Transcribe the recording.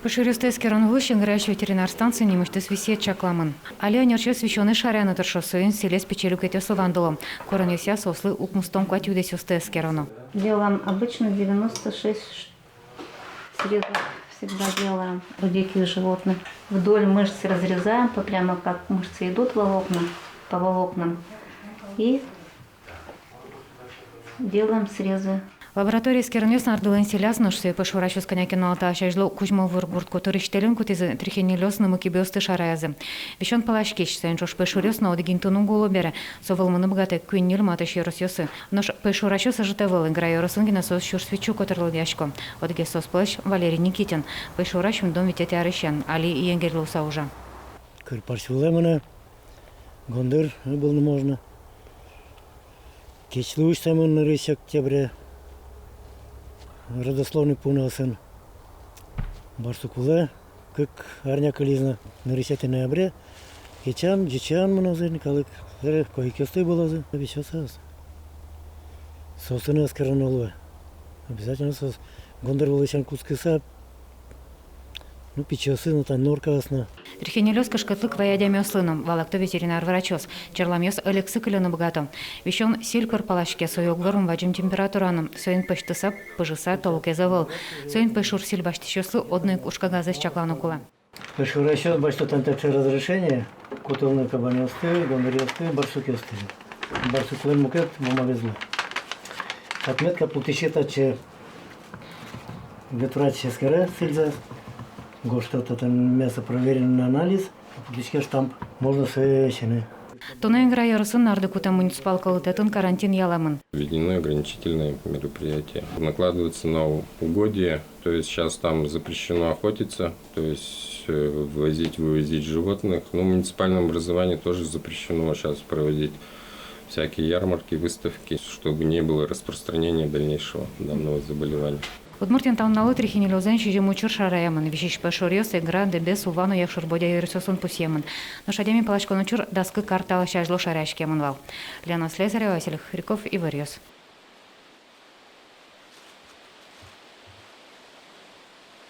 Поширюсты скеронгущен грающий ветеринар станции немышты свисет чакламын. Але нерче священный шаряны торшосуин селес печелю кетесу вандулом. Коронеся сослы укмустом кватюде сюсте скерону. Делаем обычно 96 срезов. Всегда делаем у диких животных. Вдоль мышц разрезаем, прямо как мышцы идут волокна, по волокнам. И делаем срезы. Лаборатория скернес нардылын селяс ношсы пошурачу с конякин алта ашажло кузьмо выргурт которыштелен кутизы трихенелёс на мукибёсты шаразы. Вещон палашкич сайын жош пошурёс на одегинтуну голубере. Совалманы богаты куиннил маташ ёросёсы. Нож пошурачу сажитавыл играю росынгина сос чур свечу котерлодяшко. Одеге сос плащ Валерий Никитин. Пошурач в дом витете арыщан. Али енгерлу саужа. Кырпарчулемана гондыр был можно. Кечлуш самын рысь октября. Родословный пунасын. Барсукуле, как арняка лизна на 10 ноября. Кечан, джичан маназы, калык, койкёсты было обещался. Собственно, скоронолова. Обязательно сос. Гондор волосян кускыса. Ну, печёсы, ну, там норка осна. Трихенелёс кашкатлык ваядями ослыном. Валакто ветеринар врачос. Черламёс Алексы кылёны богатом. Вещон силькор палашке соёк горум ваджим температураном. Соин паштыса, пыжыса, толуке завыл. Соин пашур сильбаштищослы одной ушка газа с чаклану кула. Пашу расчёт, бачто там такое разрешение. Кутовные кабанёсты, гондорёсты, барсукёсты. Барсукулер мукет, мама везла. Отметка путищета, че ветврач скоре сильза. Гоштата там мясо проверено на анализ, а путичке штамп. Можно свечены. Тона игра ярысын нарды кута муниципал калытетін карантин яламын. Введены ограничительные мероприятия. Накладывается на угодья, то есть сейчас там запрещено охотиться, то есть вывозить животных. Но в муниципальном образовании тоже запрещено сейчас проводить всякие ярмарки, выставки, чтобы не было распространения дальнейшего данного заболевания. Удмуртин таунналы трихенелёзен шижем учур шараямын. Вещиш пашурёс игра дебес увану якшур бодя ирсосын пусьемын. Но шадеми палачкон учур даскы карта алашажло шаряшкемын вал. Лена Слезарева, Василий Хриков и Варьёс.